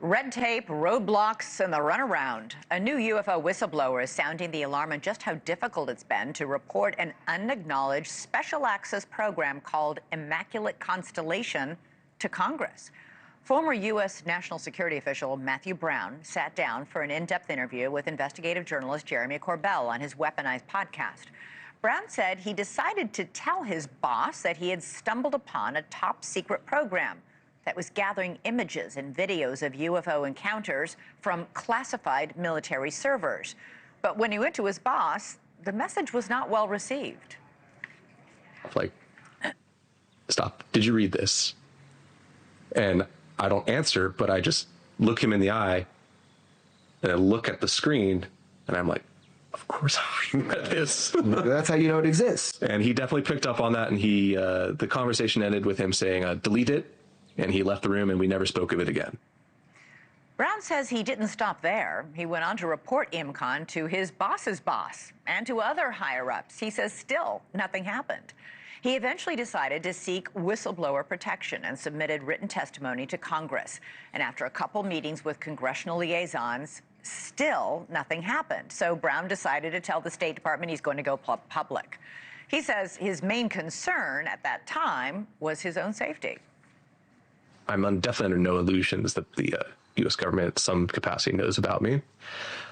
Red tape, roadblocks, and the runaround. A new UFO whistleblower is sounding the alarm on just how difficult it's been to report an unacknowledged special access program called Immaculate Constellation to Congress. Former U.S. national security official Matthew Brown sat down for an in-depth interview with investigative journalist Jeremy Corbell on his Weaponized podcast. Brown said he decided to tell his boss that he had stumbled upon a top-secret program that was gathering images and videos of UFO encounters from classified military servers. But when he went to his boss, the message was not well received. Like, stop. Did you read this? And I don't answer, but I just look him in the eye and I look at the screen and I'm like, of course I read this. That's how you know it exists. And he definitely picked up on that, and he the conversation ended with him saying, delete it, and he left the room and we never spoke of it again. Brown says he didn't stop there. He went on to report IMCON to his boss's boss and to other higher-ups. He says still nothing happened. He eventually decided to seek whistleblower protection and submitted written testimony to Congress. And after a couple meetings with congressional liaisons, still nothing happened. So Brown decided to tell the State Department he's going to go public. He says his main concern at that time was his own safety. I'm definitely under no illusions that the U.S. government in some capacity knows about me.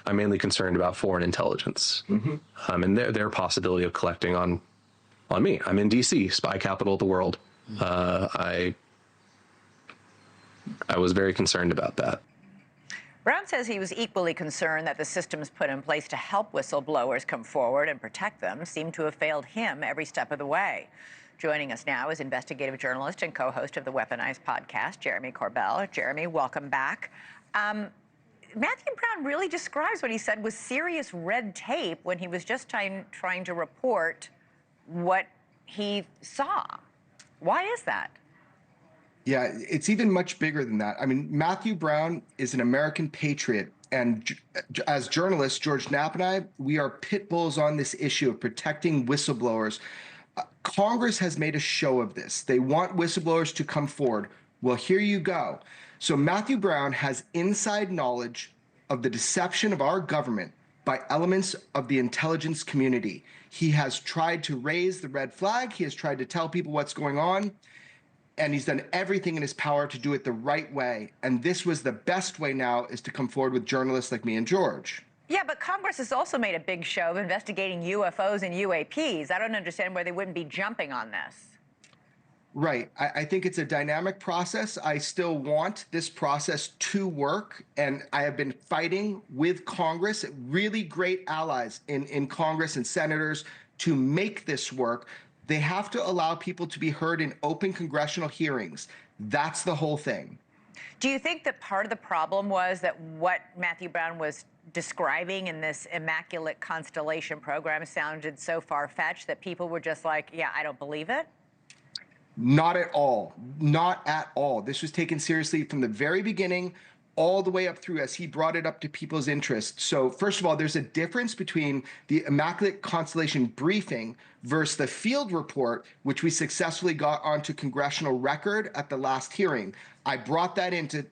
I'm mainly concerned about foreign intelligence and their possibility of collecting on me. I'm in D.C., spy capital of the world. I was very concerned about that. Brown says he was equally concerned that the systems put in place to help whistleblowers come forward and protect them seemed to have failed him every step of the way. Joining us now is investigative journalist and co-host of the Weaponized podcast, Jeremy Corbell. Jeremy, welcome back. Matthew Brown really describes what he said was serious red tape when he was just trying to report what he saw. Why is that? Yeah, it's even much bigger than that. I mean, Matthew Brown is an American patriot. And as journalists, George Knapp and I, we are pit bulls on this issue of protecting whistleblowers. Congress has made a show of this. They want whistleblowers to come forward. Well, here you go. So Matthew Brown has inside knowledge of the deception of our government by elements of the intelligence community. He has tried to raise the red flag. He has tried to tell people what's going on. And he's done everything in his power to do it the right way. And this was the best way now, is to come forward with journalists like me and George. Yeah, but Congress has also made a big show of investigating UFOs and UAPs. I don't understand why they wouldn't be jumping on this. Right. I think it's a dynamic process. I still want this process to work. And I have been fighting with Congress, really great allies in Congress and senators, to make this work. They have to allow people to be heard in open congressional hearings. That's the whole thing. Do you think that part of the problem was that what Matthew Brown was describing in this Immaculate Constellation program sounded so far-fetched that people were just like, yeah, I don't believe it? Not at all. Not at all. This was taken seriously from the very beginning, all the way up through as he brought it up to people's interests. So first of all, there's a difference between the Immaculate Constellation briefing versus the field report, which we successfully got onto congressional record at the last hearing. I brought that into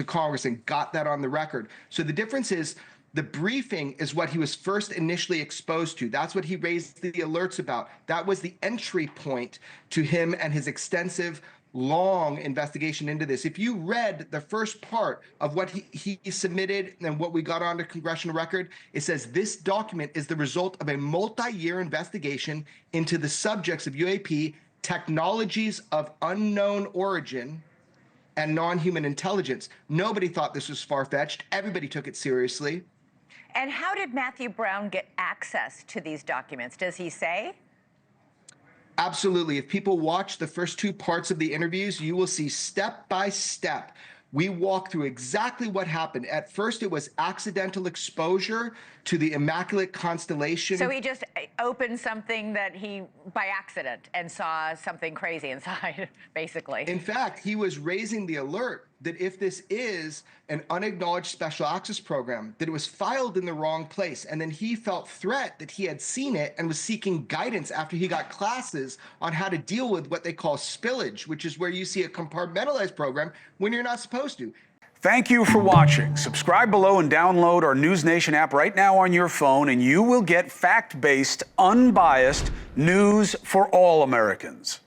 Congress and got that on the record. So the difference is the briefing is what he was first initially exposed to. That's what he raised the alerts about. That was the entry point to him and his extensive long investigation into this. If you read the first part of what he submitted and what we got onto congressional record, it says this document is the result of a multi-year investigation into the subjects of UAP, technologies of unknown origin, and non-human intelligence. Nobody thought this was far-fetched. Everybody took it seriously. And how did Matthew Brown get access to these documents? Does he say? Absolutely. If people watch the first two parts of the interviews, you will see step by step. We walk through exactly what happened. At first, it was accidental exposure to the Immaculate Constellation. So he just opened something that he, by accident, and saw something crazy inside, basically. In fact, he was raising the alert that if this is an unacknowledged special access program, that it was filed in the wrong place. And then he felt threat that he had seen it and was seeking guidance after he got classes on how to deal with what they call spillage, which is where you see a compartmentalized program when you're not supposed to. Thank you for watching. Subscribe below and download our NewsNation app right now on your phone, and you will get fact-based, unbiased news for all Americans.